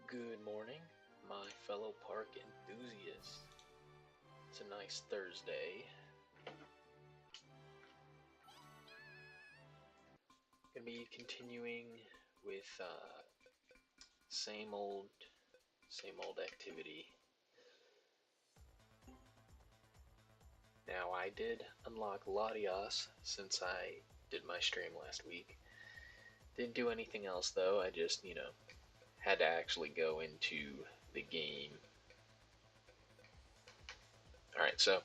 Good morning, my fellow park enthusiasts. It's a nice Thursday. Gonna be continuing with same old, same old activity. Now I did unlock Latias since I did my stream last week. Didn't do anything else though. I just had to actually go into the game. All right, so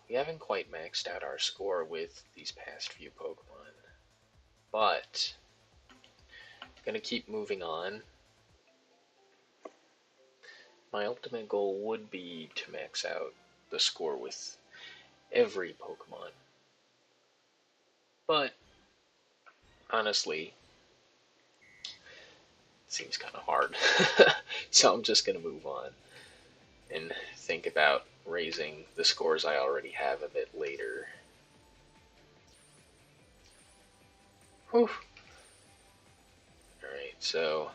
we haven't quite maxed out our score with these past few Pokemon, but gonna keep moving on. My ultimate goal would be to max out the score with every Pokemon. But honestly, it seems kind of hard. So I'm just going to move on and think about raising the scores I already have a bit later. Whew. Alright, so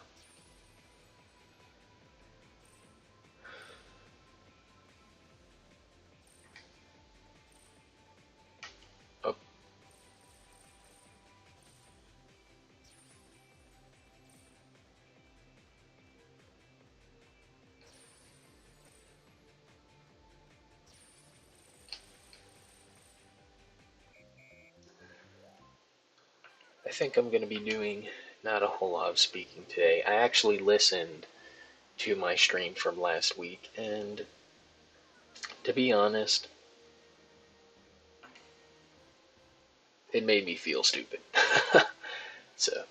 oh, I think I'm going to be doing not a whole lot of speaking today. I actually listened to my stream from last week, and to be honest, it made me feel stupid. So,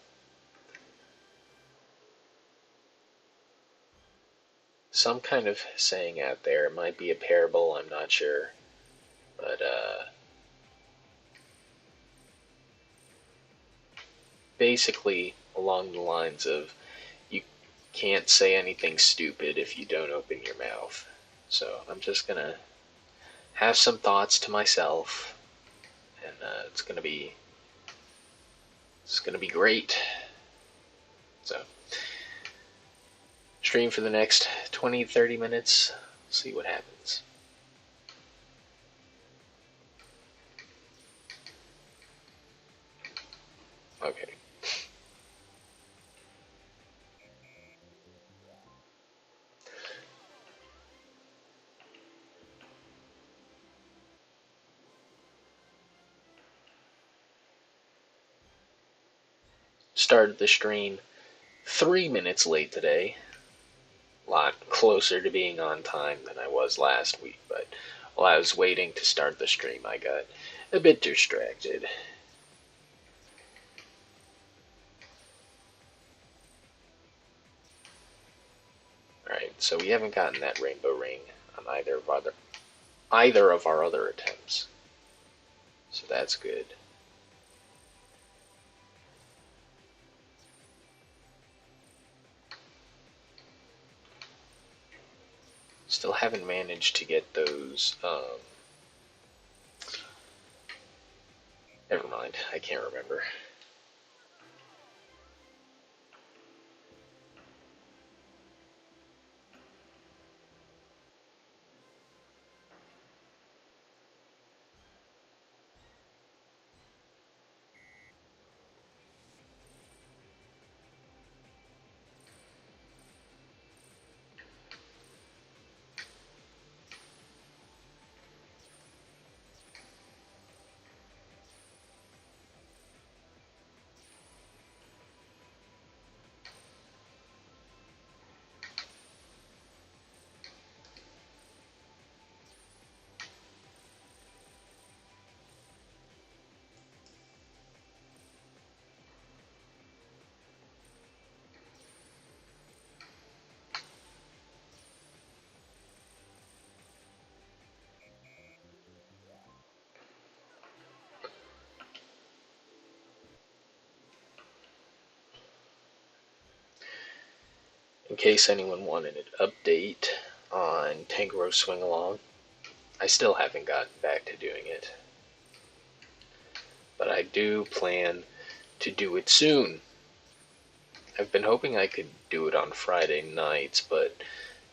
some kind of saying out there, it might be a parable, I'm not sure, but basically along the lines of you can't say anything stupid if you don't open your mouth. So I'm just gonna have some thoughts to myself, and it's gonna be great. So stream for the next 20-30 minutes. See what happens. Okay. Started the stream 3 minutes late today. A lot closer to being on time than I was last week, but while I was waiting to start the stream, I got a bit distracted. Alright, so we haven't gotten that rainbow ring on either of our other attempts. So that's good. Still haven't managed to get those, never mind, I can't remember. In case anyone wanted an update on Tangrowth Swing Along, I still haven't gotten back to doing it. But I do plan to do it soon. I've been hoping I could do it on Friday nights, but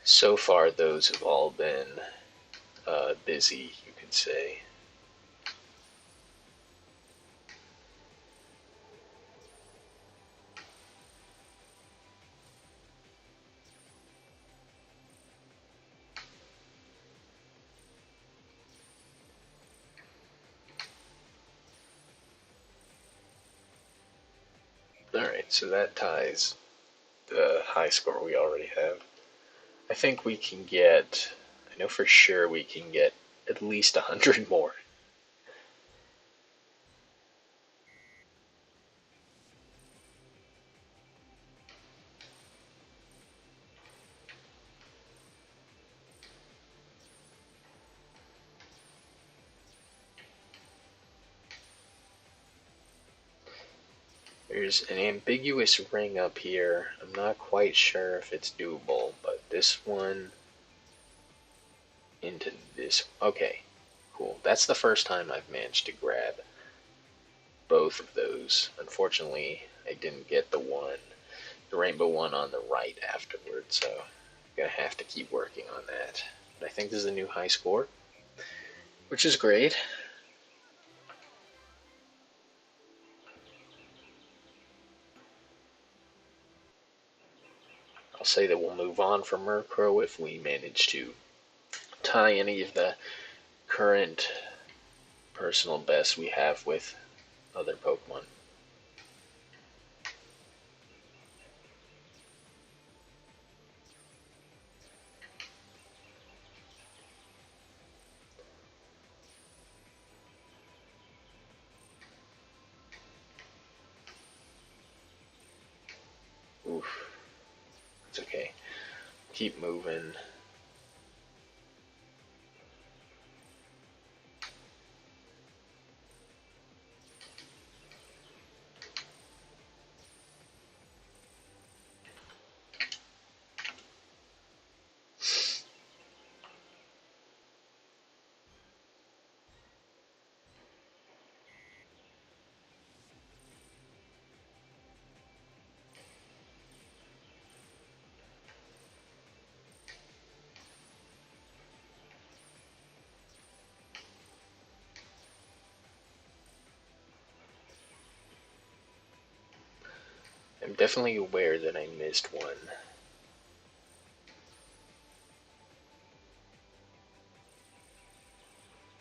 so far those have all been busy, you could say. Alright, so that ties the high score we already have. I think we can get, I know for sure we can get at least 100 more. There's an ambiguous ring up here. I'm not quite sure if it's doable, but this one into this. Okay, cool. That's the first time I've managed to grab both of those. Unfortunately, I didn't get the rainbow one on the right afterwards, so I'm gonna have to keep working on that. But I think this is a new high score, which is great. I'll say that we'll move on from Murkrow if we manage to tie any of the current personal bests we have with other Pokemon. Oof. It's okay. Keep moving. I'm definitely aware that I missed one.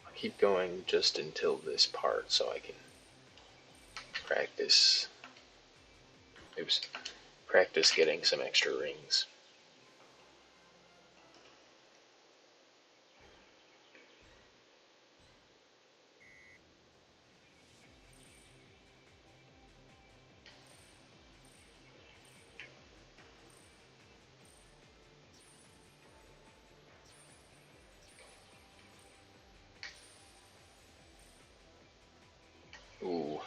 I'll keep going just until this part so I can practice. Oops. Practice getting some extra rings. Ooh.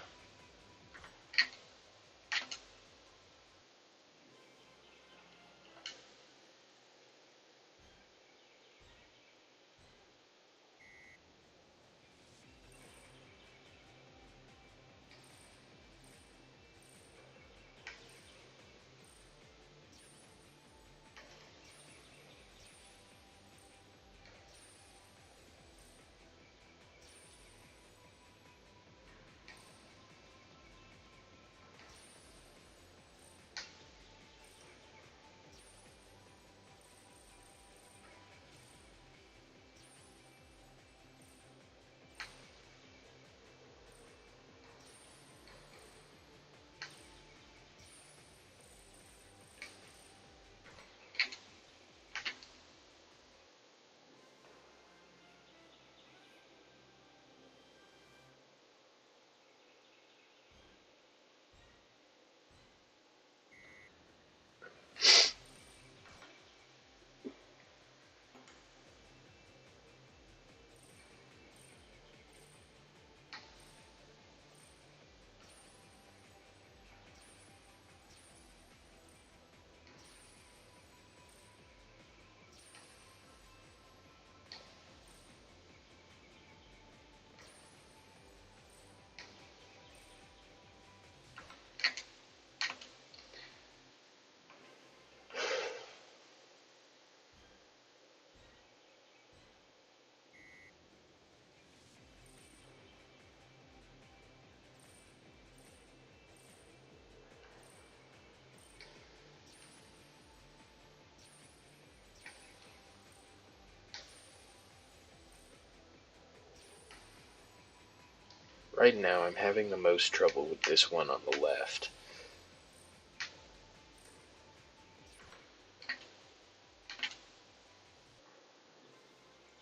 right now I'm having the most trouble with this one on the left.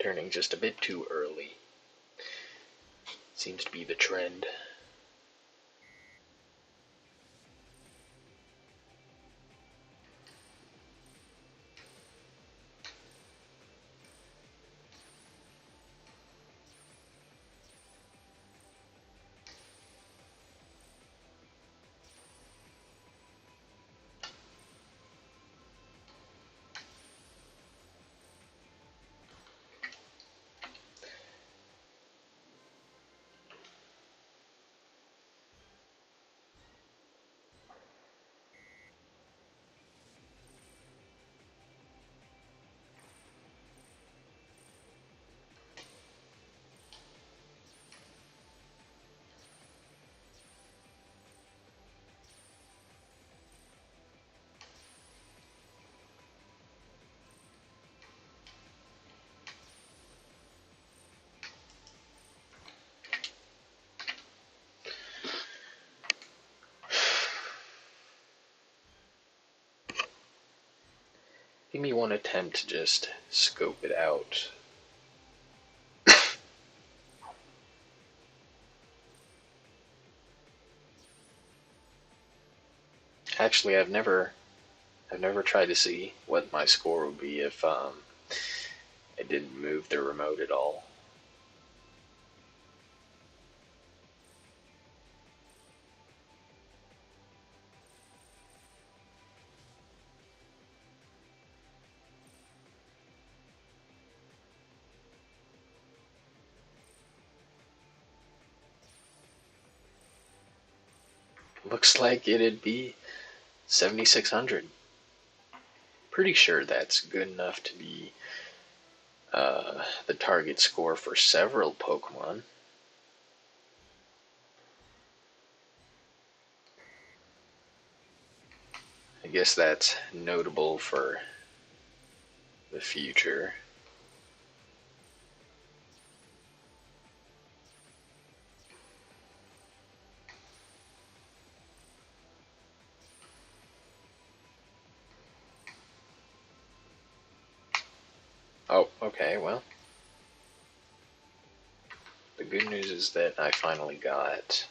Turning just a bit too early. Seems to be the trend. Give me one attempt to just scope it out. Actually, I've never tried to see what my score would be if I didn't move the remote at all. Looks like it'd be 7,600. Pretty sure that's good enough to be the target score for several Pokemon. I guess that's notable for the future. Oh, okay, well. The good news is that I finally got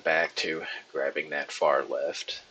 back to grabbing that far left.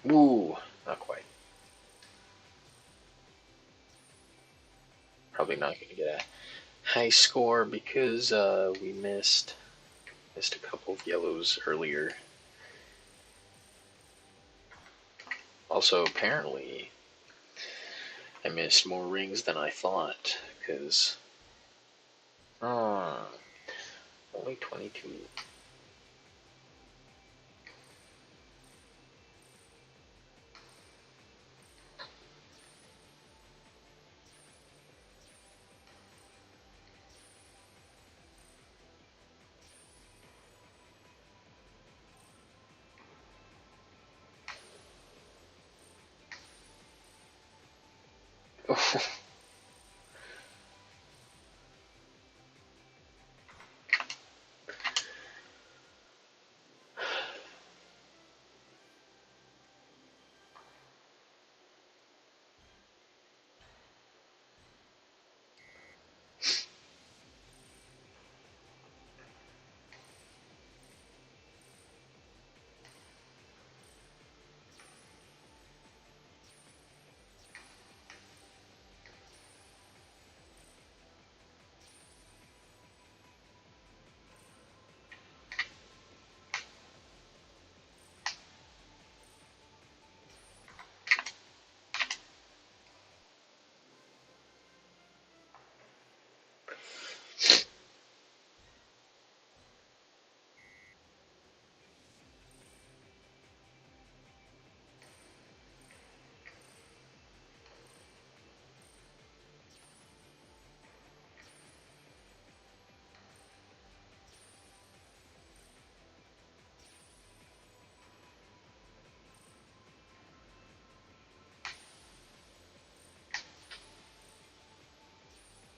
Woo, not quite. Probably not going to get a high score because we missed a couple of yellows earlier. Also, apparently, I missed more rings than I thought because only 22.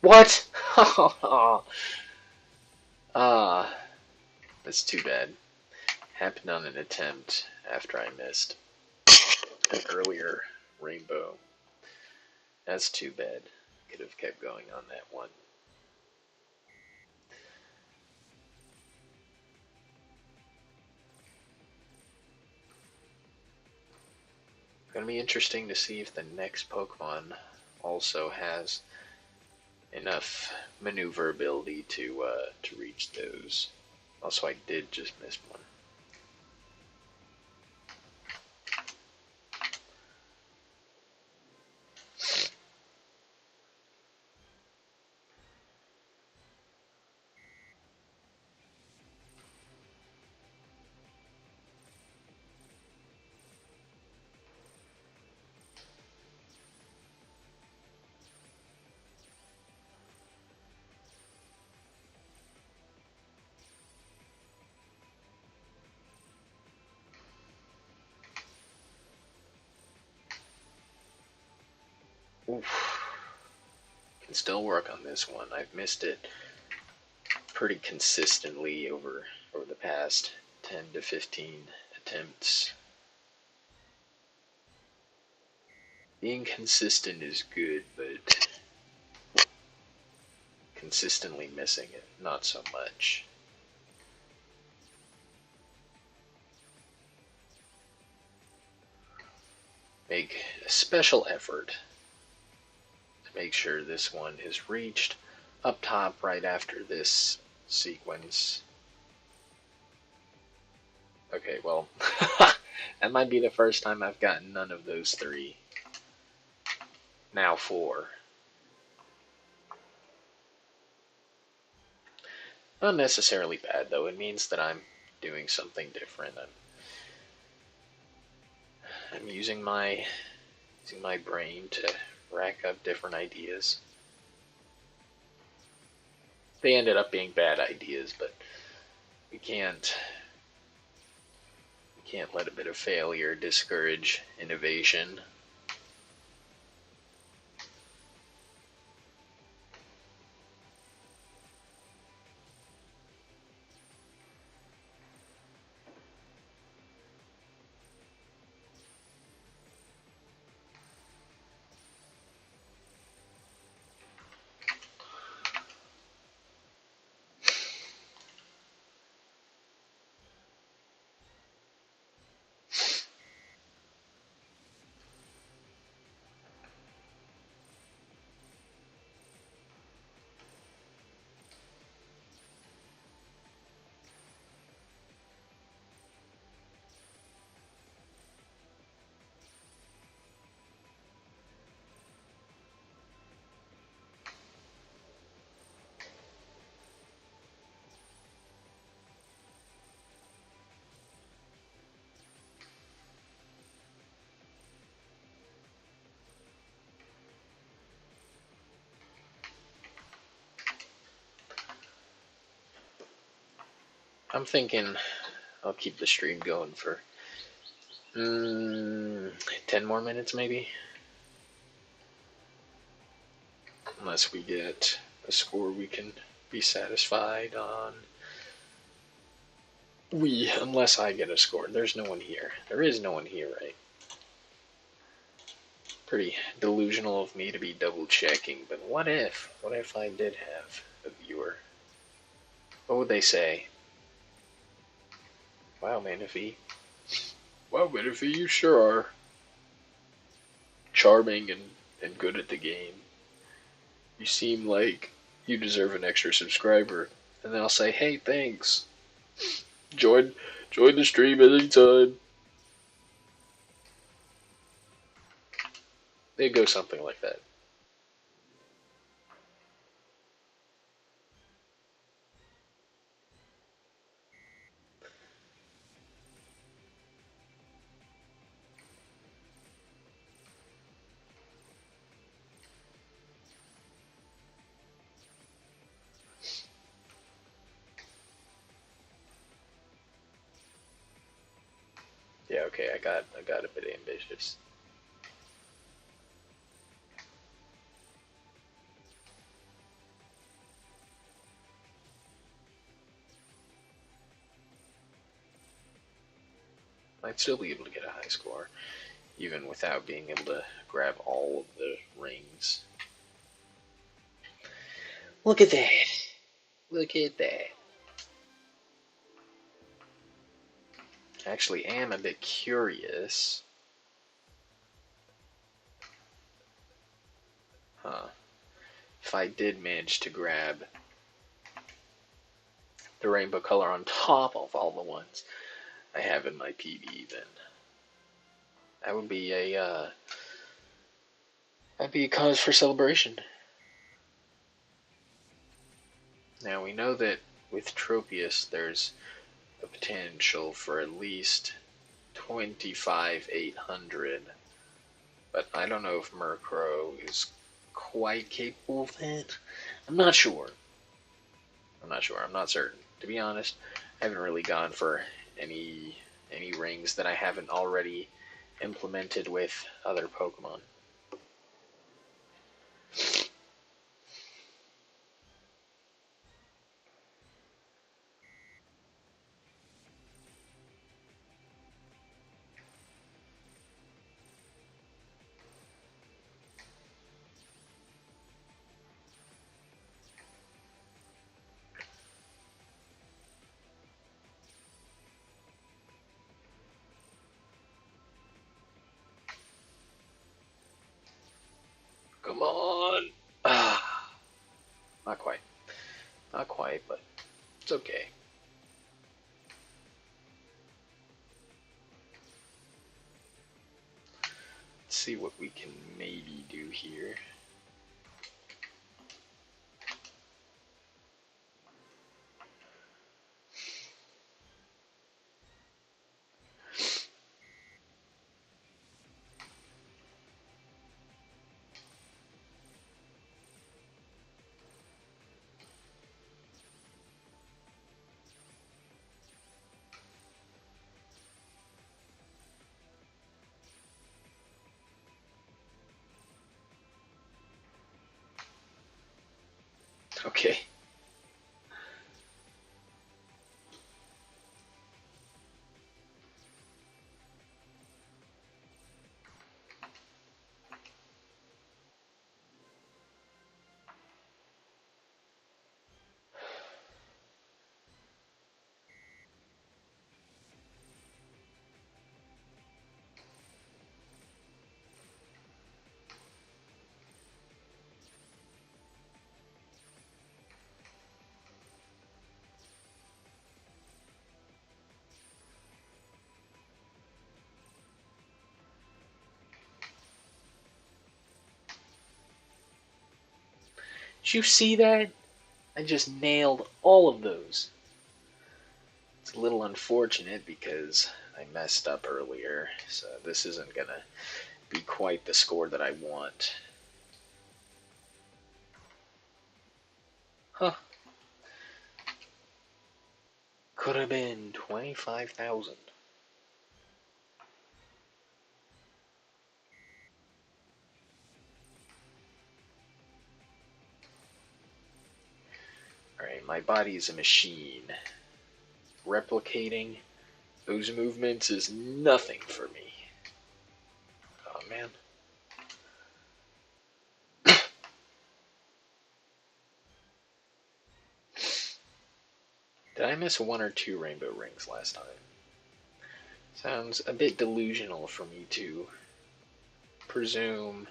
What? Ah, that's too bad. Happened on an attempt after I missed an earlier rainbow. That's too bad. Could have kept going on that one. Gonna be interesting to see if the next Pokemon also has enough maneuverability to reach those. Also, I did just miss one. Oof. Can still work on this one. I've missed it pretty consistently over the past 10 to 15 attempts. Being consistent is good, but consistently missing it, not so much. Make a special effort to make sure this one is reached up top right after this sequence. Okay, well, that might be the first time I've gotten none of those three. Now four. Not necessarily bad, though. It means that I'm doing something different. I'm using my brain to rack up different ideas. They ended up being bad ideas, but we can't let a bit of failure discourage innovation. I'm thinking I'll keep the stream going for 10 more minutes, maybe. unless we get a score we can be satisfied on. Unless I get a score. There's no one here. There is no one here, right? Pretty delusional of me to be double checking, but what if? What if I did have a viewer? What would they say? Wow, Manaphy. Wow, Manaphy, you sure are charming and good at the game. You seem like you deserve an extra subscriber. And then I'll say, hey, thanks. Join the stream anytime. They'd go something like that. Yeah, okay, I got a bit ambitious. I'd still be able to get a high score, even without being able to grab all of the rings. Look at that. Look at that. I actually am a bit curious. Huh. If I did manage to grab the rainbow color on top of all the ones I have in my PB, then that would be that'd be a cause for celebration. Now we know that with Tropius, there's the potential for at least 25,800, but I don't know if Murkrow is quite capable of that. I'm not sure. I'm not certain. To be honest, I haven't really gone for any rings that I haven't already implemented with other Pokemon. Come on! Ah, not quite. Not quite, but it's okay. Let's see what we can maybe do here. Okay. Did you see that? I just nailed all of those. It's a little unfortunate because I messed up earlier, so this isn't gonna be quite the score that I want. Huh. Could have been 25,000. my body is a machine. Replicating those movements is nothing for me. Oh, man. Did I miss 1 or 2 rainbow rings last time? Sounds a bit delusional for me to presume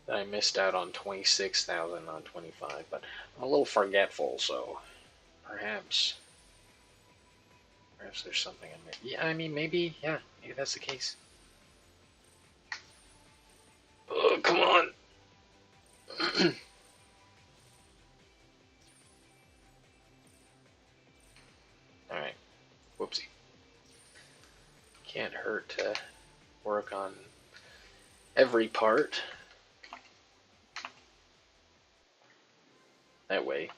that I missed out on 26,000 on 25, but I'm a little forgetful, so perhaps there's something in there. Yeah, I mean, maybe that's the case. Oh, come on! Alright, whoopsie. Can't hurt to work on every part. That way,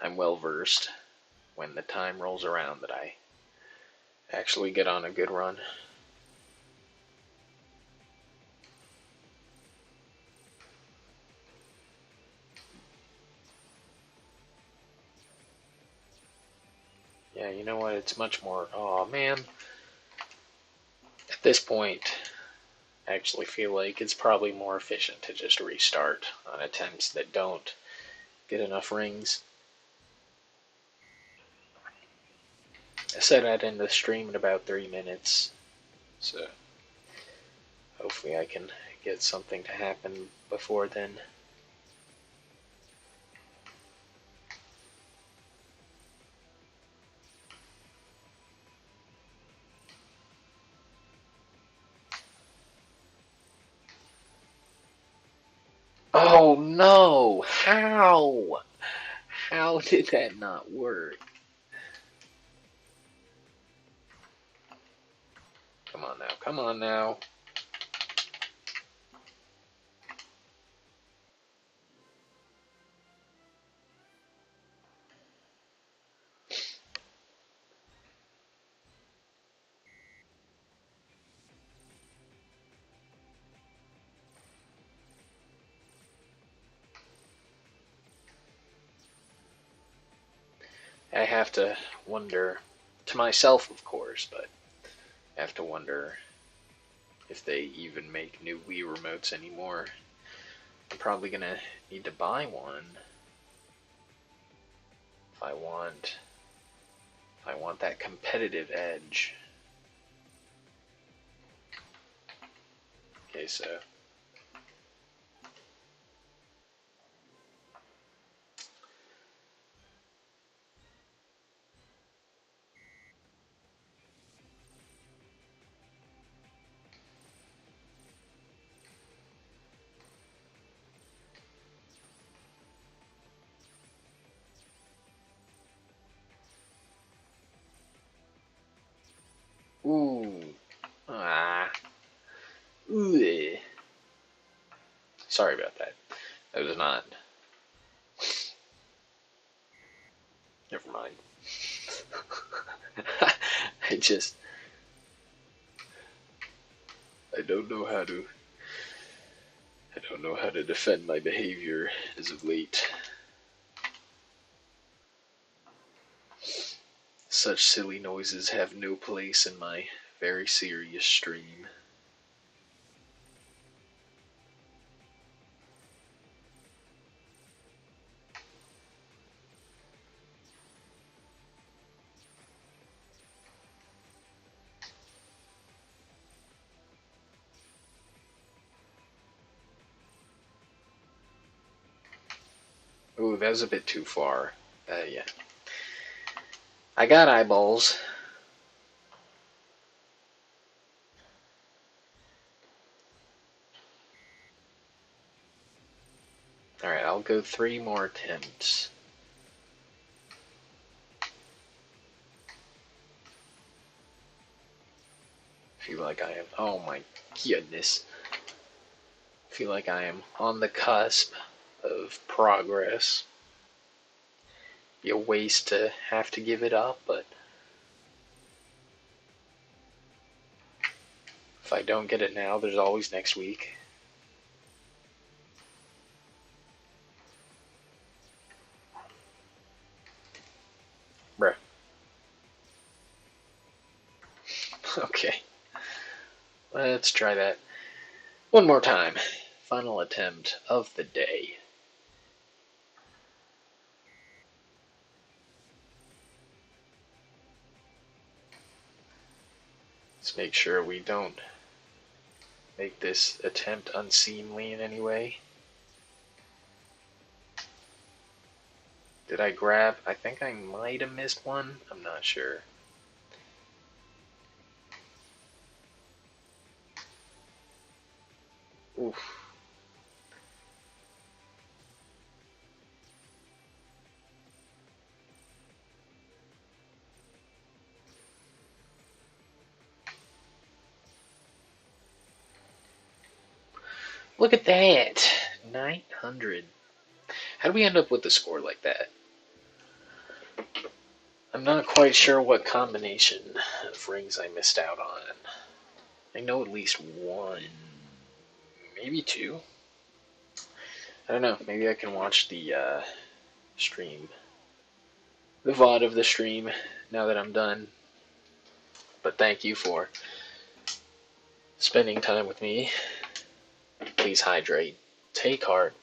I'm well versed when the time rolls around that I actually get on a good run. Yeah, you know what? It's much more. Oh man. At this point, I actually feel like it's probably more efficient to just restart on attempts that don't get enough rings. I said I'd end the stream in about 3 minutes, so hopefully I can get something to happen before then. Oh no! How? How did that not work? Come on now, come on now. I have to wonder, to myself of course, but I have to wonder if they even make new Wii remotes anymore. I'm probably gonna need to buy one if I want that competitive edge. Okay, so ooh. Ah. Ooh. Sorry about that. That was not. Never mind. I just. I don't know how to. I don't know how to defend my behavior as of late. Such silly noises have no place in my very serious stream. Ooh, that was a bit too far. Yeah. I got eyeballs. Alright, I'll go 3 more attempts. Feel like I am. Oh my goodness. Feel like I am on the cusp of progress. Be a waste to have to give it up, but if I don't get it now, there's always next week. Okay, let's try that one more time. Final attempt of the day. Let's make sure we don't make this attempt unseemly in any way. Did I grab? I think I might have missed one. I'm not sure. Oof. Look at that! 900. How do we end up with a score like that? I'm not quite sure what combination of rings I missed out on. I know at least one, maybe two. I don't know. Maybe I can watch the stream, the VOD of the stream, now that I'm done. But thank you for spending time with me. Please hydrate, take heart,